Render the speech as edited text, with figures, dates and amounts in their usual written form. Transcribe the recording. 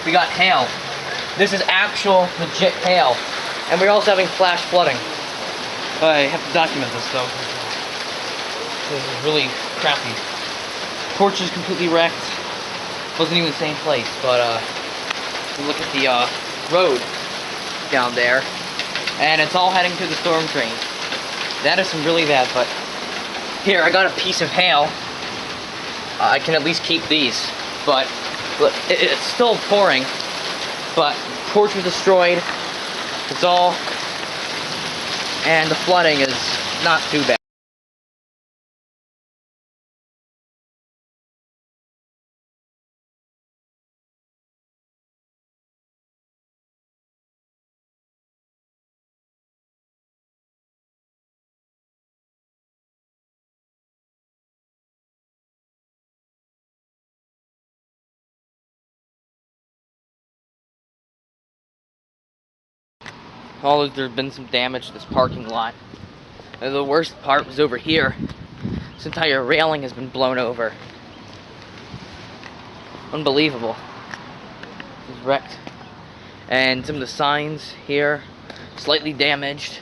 we got hail. This is actual, legit hail. And we're also having flash flooding. I have to document this though. This is really crappy. Porch is completely wrecked. Wasn't even the same place, but look at the road down there, and it's all heading to the storm drain. That is some really bad, but here, I got a piece of hail. I can at least keep these, but look, it's still pouring, but porch was destroyed. It's all, and the flooding is not too bad. Oh, there's been some damage to this parking lot. And the worst part was over here. This entire railing has been blown over. Unbelievable. It's wrecked. And some of the signs here, slightly damaged.